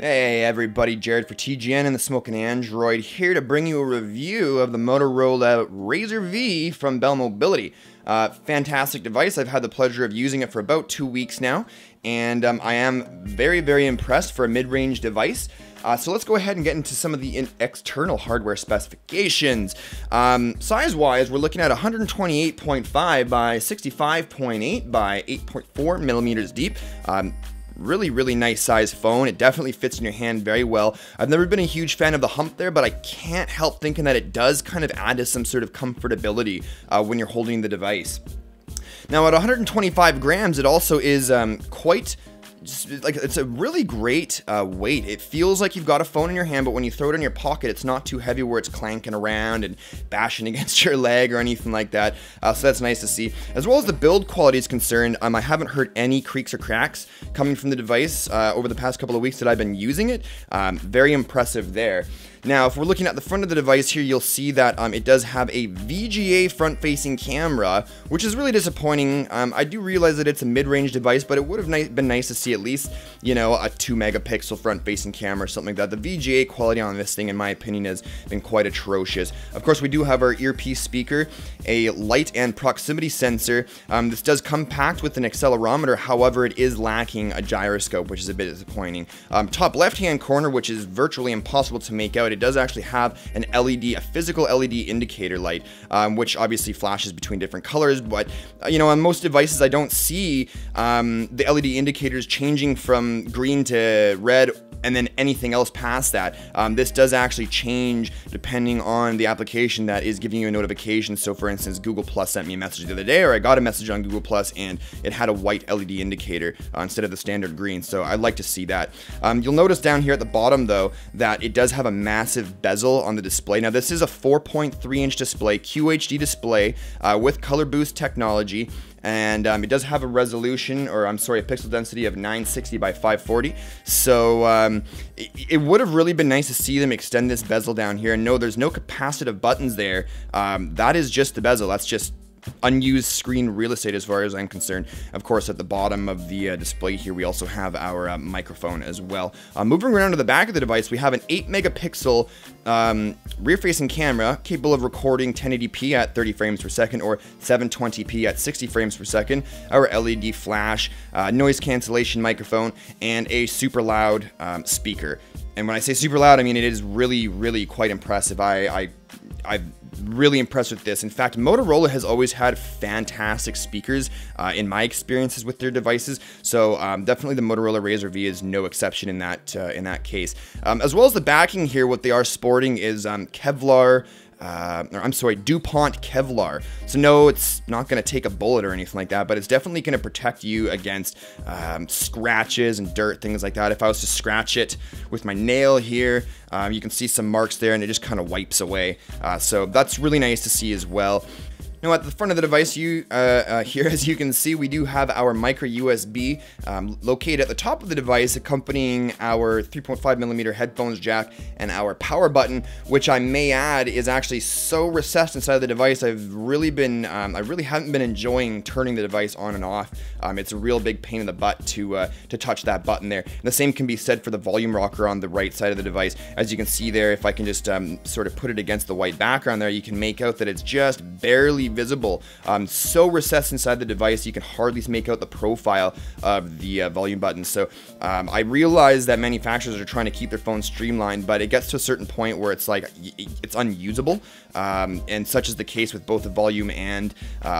Hey everybody, Jared for TGN and the Smoking Android here to bring you a review of the Motorola RAZR V from Bell Mobility. Fantastic device. I've had the pleasure of using it for about 2 weeks now, and I am very impressed for a mid-range device. So let's go ahead and get into some of the external hardware specifications. Size-wise, we're looking at 128.5 by 65.8 by 8.4 millimeters deep. Really nice size phone. It definitely fits in your hand very well. I've never been a huge fan of the hump there, but I can't help thinking that it does kind of add to some sort of comfortability when you're holding the device. Now at 125 grams, it also is quite it's a really great weight. It feels like you've got a phone in your hand, but when you throw it in your pocket, it's not too heavy where it's clanking around and bashing against your leg or anything like that. So that's nice to see. As well as the build quality is concerned, I haven't heard any creaks or cracks coming from the device over the past couple of weeks that I've been using it. Very impressive there. Now, if we're looking at the front of the device here, you'll see that it does have a VGA front-facing camera, which is really disappointing. I do realize that it's a mid-range device, but it would have been nice to see at least, you know, a 2-megapixel front-facing camera or something like that. The VGA quality on this thing, in my opinion, has been quite atrocious. Of course, we do have our earpiece speaker, a light and proximity sensor. This does come packed with an accelerometer, however, it is lacking a gyroscope, which is a bit disappointing. Top left-hand corner, which is virtually impossible to make out, it does actually have an LED, a physical LED indicator light, which obviously flashes between different colors, but you know, on most devices I don't see the LED indicators changing from green to red and then anything else past that. This does actually change depending on the application that is giving you a notification. So for instance, Google Plus sent me a message the other day, or I got a message on Google Plus and it had a white LED indicator instead of the standard green. So I'd like to see that. You'll notice down here at the bottom though, that it does have a massive bezel on the display. Now this is a 4.3-inch display, QHD display with color boost technology. And it does have a resolution, or I'm sorry, a pixel density of 960 by 540. So it would have really been nice to see them extend this bezel down here. And no, there's no capacitive buttons there. That is just the bezel. That's just unused screen real estate as far as I'm concerned. Of course, at the bottom of the display here, we also have our microphone as well. Moving around to the back of the device, we have an 8-megapixel rear-facing camera capable of recording 1080p at 30 frames per second or 720p at 60 frames per second, our LED flash, noise cancellation microphone, and a super loud speaker. And when I say super loud, I mean it is really quite impressive. I'm really impressed with this. In fact, Motorola has always had fantastic speakers in my experiences with their devices, so definitely the Motorola RAZR V is no exception in that case. As well as the backing here, what they are sporting is Kevlar. DuPont Kevlar. So no, it's not going to take a bullet or anything like that, but it's definitely going to protect you against scratches and dirt, things like that. If I was to scratch it with my nail here, you can see some marks there and it just kind of wipes away. So that's really nice to see as well. Now at the front of the device, here as you can see, we do have our micro USB located at the top of the device, accompanying our 3.5mm headphones jack and our power button, which I may add is actually so recessed inside of the device. I really haven't been enjoying turning the device on and off. It's a real big pain in the butt to touch that button there. And the same can be said for the volume rocker on the right side of the device. As you can see there, if I can just sort of put it against the white background there, you can make out that it's just barely visible. So recessed inside the device, you can hardly make out the profile of the volume button. So I realize that manufacturers are trying to keep their phones streamlined, but it gets to a certain point where it's like it's unusable, and such is the case with both the volume and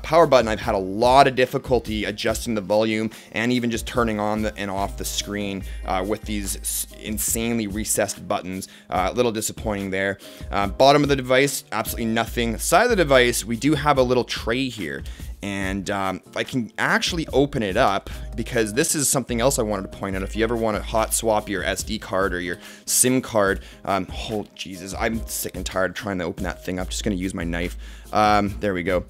power button. I've had a lot of difficulty adjusting the volume and even just turning on and off the screen with these insanely recessed buttons. A little disappointing there. Bottom of the device, absolutely nothing. Side of the device, we do have a little tray here, and I can actually open it up, because this is something else I wanted to point out. If you ever want to hot swap your SD card or your SIM card, oh Jesus, I'm sick and tired of trying to open that thing up. Just gonna use my knife. There we go.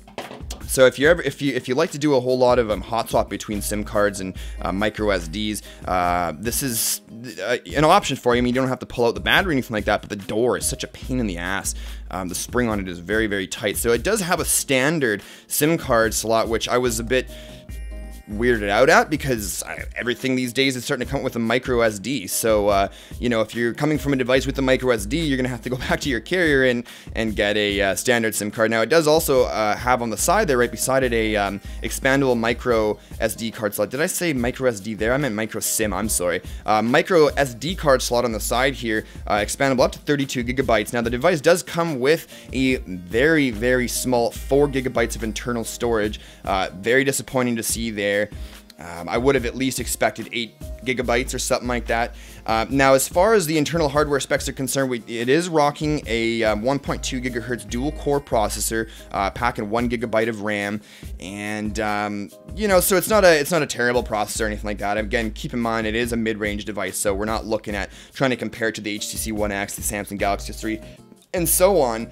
So if you like to do a whole lot of hot swap between SIM cards and micro SDs, this is an option for you. I mean, you don't have to pull out the battery or anything like that, but the door is such a pain in the ass. The spring on it is very tight. So it does have a standard SIM card slot, which I was a bit weirded out at, because everything these days is starting to come with a micro SD. So, you know, if you're coming from a device with a micro SD, you're going to have to go back to your carrier and get a standard SIM card. Now, it does also have on the side there, right beside it, a expandable micro SD card slot. Did I say micro SD there? I meant micro SIM, I'm sorry. Micro SD card slot on the side here, expandable up to 32 gigabytes. Now, the device does come with a very, very small 4 gigabytes of internal storage. Very disappointing to see there. I would have at least expected 8 gigabytes or something like that. Now, as far as the internal hardware specs are concerned, it is rocking a 1.2 gigahertz dual core processor, packing 1 gigabyte of RAM, and you know, so it's not a terrible processor or anything like that. Again, keep in mind it is a mid-range device, so we're not looking at trying to compare it to the HTC One X, the Samsung Galaxy S3, and so on.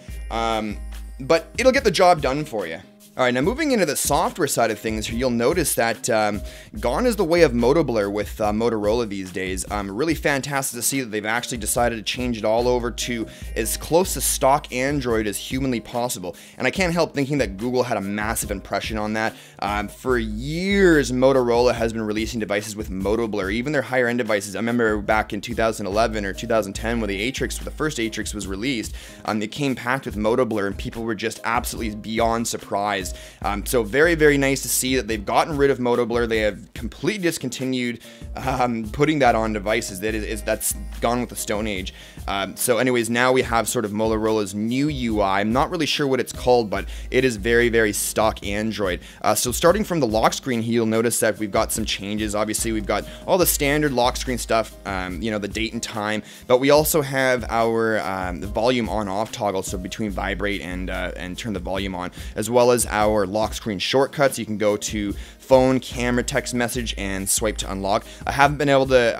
But it'll get the job done for you. Alright, now moving into the software side of things, you'll notice that gone is the way of MotoBlur with Motorola these days. Really fantastic to see that they've actually decided to change it all over to as close to stock Android as humanly possible. And I can't help thinking that Google had a massive impression on that. For years, Motorola has been releasing devices with MotoBlur, even their higher end devices. I remember back in 2011 or 2010 when the first Atrix was released, it came packed with MotoBlur and people were just absolutely beyond surprised. So very, very nice to see that they've gotten rid of MotoBlur. They have completely discontinued putting that on devices. That's gone with the Stone Age. So anyways, now we have sort of Motorola's new UI. I'm not really sure what it's called, but it is very, very stock Android. So starting from the lock screen here, you'll notice that we've got some changes. Obviously, we've got all the standard lock screen stuff, you know, the date and time, but we also have our volume on-off toggle, so between vibrate and turn the volume on, as well as our lock screen shortcuts. You can go to phone, camera, text message, and swipe to unlock. I haven't been able to.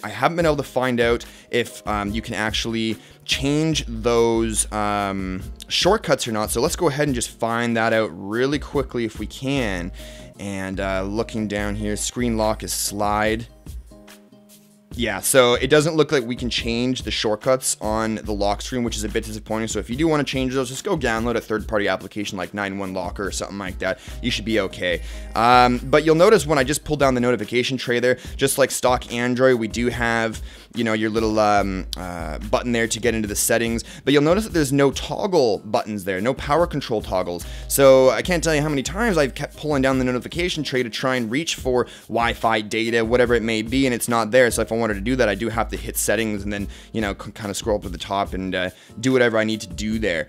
I haven't been able to find out if you can actually change those shortcuts or not. So let's go ahead and just find that out really quickly if we can. And looking down here, screen lock is slide. Yeah, so it doesn't look like we can change the shortcuts on the lock screen, which is a bit disappointing. So if you do want to change those, just go download a third-party application like 911 Locker or something like that. You should be okay. But you'll notice when I just pulled down the notification tray there, just like stock Android, we do have, you know, your little button there to get into the settings. But you'll notice that there's no toggle buttons there, no power control toggles. So I can't tell you how many times I've kept pulling down the notification tray to try and reach for Wi-Fi data, whatever it may be, and it's not there. So if I wanted to do that, I do have to hit settings and then, you know, kind of scroll up to the top and do whatever I need to do there.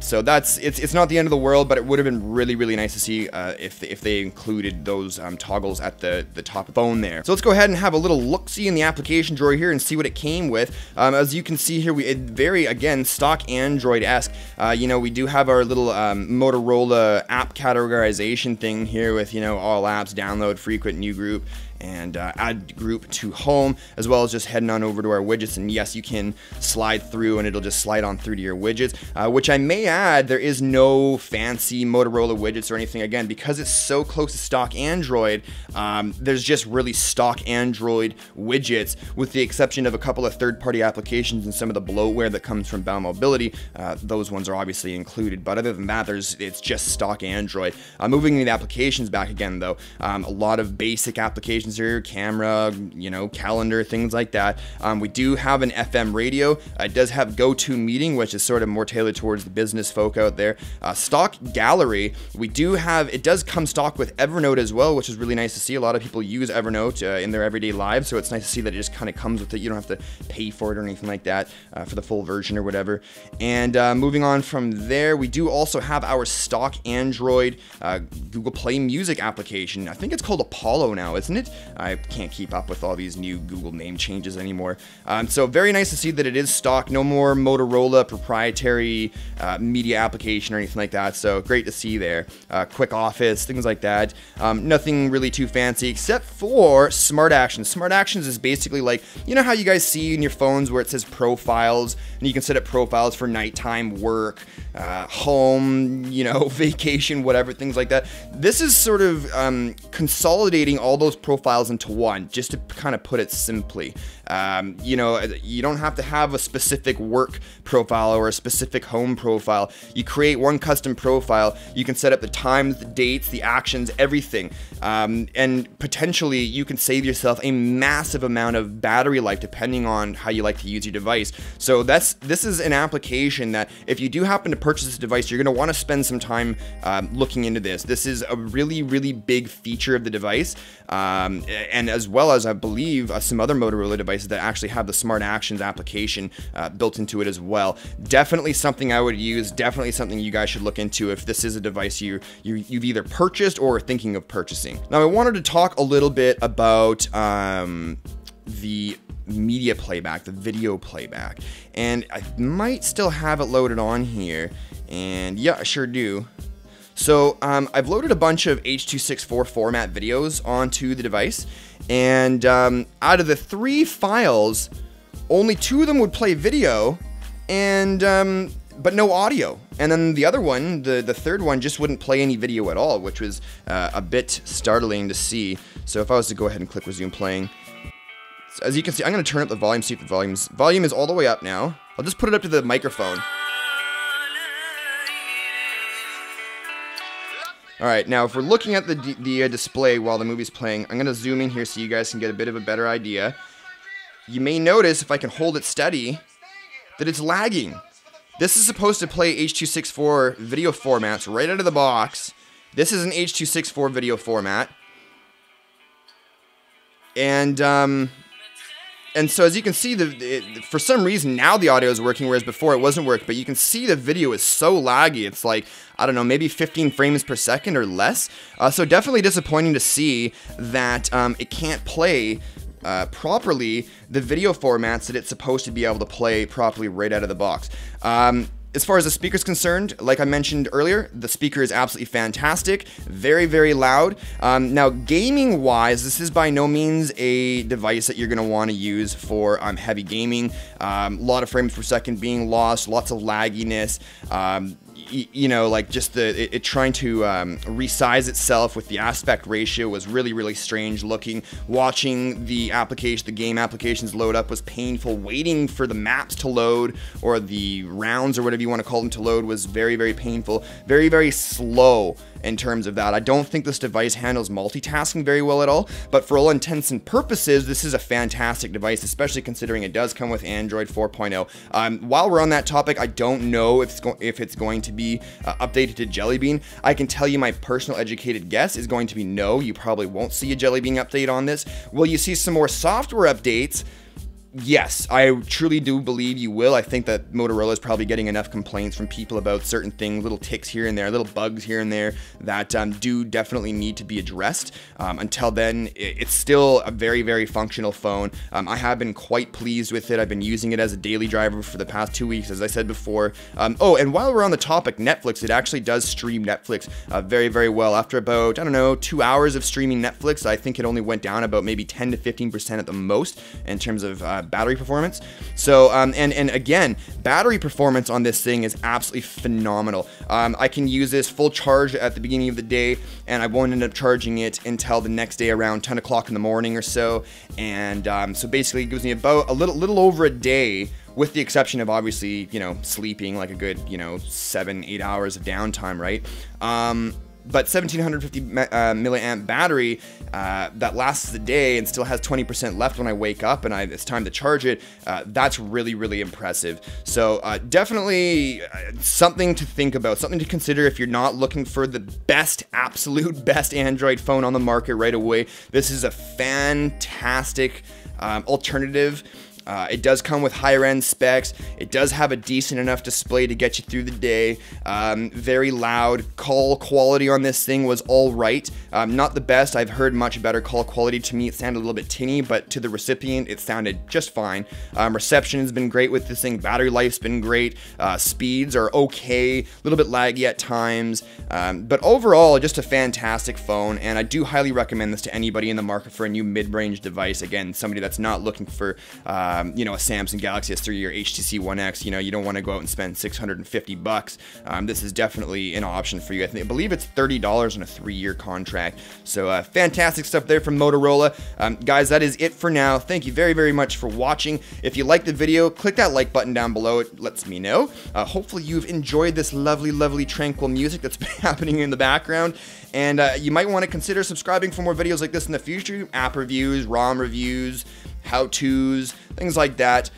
So it's not the end of the world, but it would have been really, really nice to see if they included those toggles at the top of the phone there. So let's go ahead and have a little look-see in the application drawer here and see what it came with. As you can see here, very, again, stock Android-esque. You know, we do have our little Motorola app categorization thing here with, you know, all apps, download, frequent, new group, and add group to home, as well as just heading on over to our widgets. And yes, you can slide through and it'll just slide on through to your widgets, which I may add, there is no fancy Motorola widgets or anything. Again, because it's so close to stock Android, there's just really stock Android widgets, with the exception of a couple of third-party applications and some of the bloatware that comes from Bell Mobility. Those ones are obviously included, but other than that, it's just stock Android. Moving into the applications back again though, a lot of basic applications here, camera, you know, calendar, things like that. We do have an FM radio. It does have GoToMeeting, which is sort of more tailored towards the business folk out there. Stock gallery, we do have, it does come stock with Evernote as well, which is really nice to see. A lot of people use Evernote in their everyday lives, so it's nice to see that it just kind of comes with it. You don't have to pay for it or anything like that for the full version or whatever. And moving on from there, we do also have our stock Android Google Play Music application. I think it's called Apollo now, isn't it? I can't keep up with all these new Google name changes anymore. So very nice to see that it is stock. No more Motorola proprietary media application or anything like that. So great to see there. Quick Office, things like that. Nothing really too fancy except for Smart Actions. Smart Actions is basically like, you know how you guys see in your phones where it says profiles, and you can set up profiles for nighttime, work, home, you know, vacation, whatever, things like that. This is sort of consolidating all those profiles into one, just to kind of put it simply. You know, you don't have to have a specific work profile or a specific home profile. You create one custom profile. You can set up the times, the dates, the actions, everything. And potentially you can save yourself a massive amount of battery life depending on how you like to use your device. So this is an application that if you do happen to purchase this device, you're going to want to spend some time looking into this. This is a really, really big feature of the device, and as well as I believe some other Motorola devices that actually have the Smart Actions application built into it as well. Definitely something I would use, definitely something you guys should look into if this is a device you've either purchased or are thinking of purchasing. Now I wanted to talk a little bit about the media playback, the video playback, and I might still have it loaded on here, and yeah, I sure do. So I've loaded a bunch of H.264 format videos onto the device, and out of the 3 files, only 2 of them would play video, and but no audio. And then the other one, the third one, just wouldn't play any video at all, which was a bit startling to see. So if I was to go ahead and click resume playing, as you can see, I'm going to turn up the volume, see if the volume is all the way up now. I'll just put it up to the microphone. Alright, now if we're looking at the display while the movie's playing, I'm going to zoom in here so you guys can get a bit of a better idea. You may notice, if I can hold it steady, that it's lagging. This is supposed to play H.264 video formats right out of the box. This is an H.264 video format. And so as you can see, for some reason now the audio is working, whereas before it wasn't working. But you can see the video is so laggy. It's like, I don't know, maybe 15 frames per second or less. So definitely disappointing to see that it can't play properly the video formats that it's supposed to be able to play properly right out of the box. As far as the speaker's concerned, like I mentioned earlier, the speaker is absolutely fantastic, very, very loud. Now, gaming-wise, this is by no means a device that you're going to want to use for heavy gaming. A lot of frames per second being lost, lots of lagginess. You know, like just it trying to resize itself with the aspect ratio was really, really strange looking. Watching the game applications load up was painful. Waiting for the maps to load, or the rounds, or whatever you want to call them, to load was very, very painful. Very, very slow in terms of that. I don't think this device handles multitasking very well at all, but for all intents and purposes, this is a fantastic device, especially considering it does come with Android 4.0. While we're on that topic, I don't know if it's going to be updated to Jelly Bean. I can tell you my personal educated guess is going to be no. You probably won't see a Jelly Bean update on this. Will you see some more software updates? Yes, I truly do believe you will. I think that Motorola is probably getting enough complaints from people about certain things, little ticks here and there, little bugs here and there, that do definitely need to be addressed. Until then, it's still a very, very functional phone. I have been quite pleased with it. I've been using it as a daily driver for the past 2 weeks, as I said before. Oh, and while we're on the topic, Netflix, it actually does stream Netflix very, very well. After about, I don't know, 2 hours of streaming Netflix, I think it only went down about maybe 10 to 15% at the most in terms of battery performance. So and again, battery performance on this thing is absolutely phenomenal. I can use this full charge at the beginning of the day, and I won't end up charging it until the next day around 10 o'clock in the morning or so. And so basically it gives me about a little over a day, with the exception of obviously, you know, sleeping like a good, you know, 7-8 hours of downtime, right? But 1750 milliamp battery that lasts the day and still has 20% left when I wake up and it's time to charge it. That's really, really impressive. So definitely something to think about, something to consider if you're not looking for the best, absolute best Android phone on the market right away. This is a fantastic alternative. It does come with higher end specs. It does have a decent enough display to get you through the day. Very loud. Call quality on this thing was all right. Not the best. I've heard much better call quality. To me, it sounded a little bit tinny, but to the recipient, it sounded just fine. Reception has been great with this thing. Battery life's been great. Speeds are okay. A little bit laggy at times. But overall, just a fantastic phone, and I do highly recommend this to anybody in the market for a new mid-range device. Again, somebody that's not looking for you know, a Samsung Galaxy S3 or HTC One X. You know, you don't want to go out and spend $650. This is definitely an option for you. I believe it's $30 on a 3-year contract. So fantastic stuff there from Motorola. Guys, that is it for now. Thank you very, very much for watching. If you liked the video, click that like button down below. It lets me know. Hopefully you've enjoyed this lovely, lovely, tranquil music that's been happening in the background. And you might want to consider subscribing for more videos like this in the future. App reviews, ROM reviews, how-tos, things like that.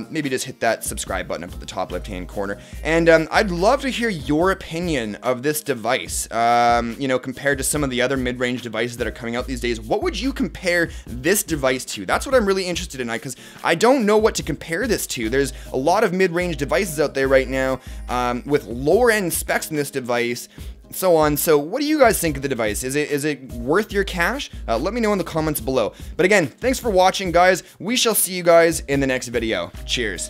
Maybe just hit that subscribe button up at the top left-hand corner. And I'd love to hear your opinion of this device, you know, compared to some of the other mid-range devices that are coming out these days. What would you compare this device to? That's what I'm really interested in, because I don't know what to compare this to. There's a lot of mid-range devices out there right now with lower-end specs in this device, so on. So what do you guys think of the device? Is it worth your cash? Let me know in the comments below. But again, thanks for watching, guys. We shall see you guys in the next video. Cheers.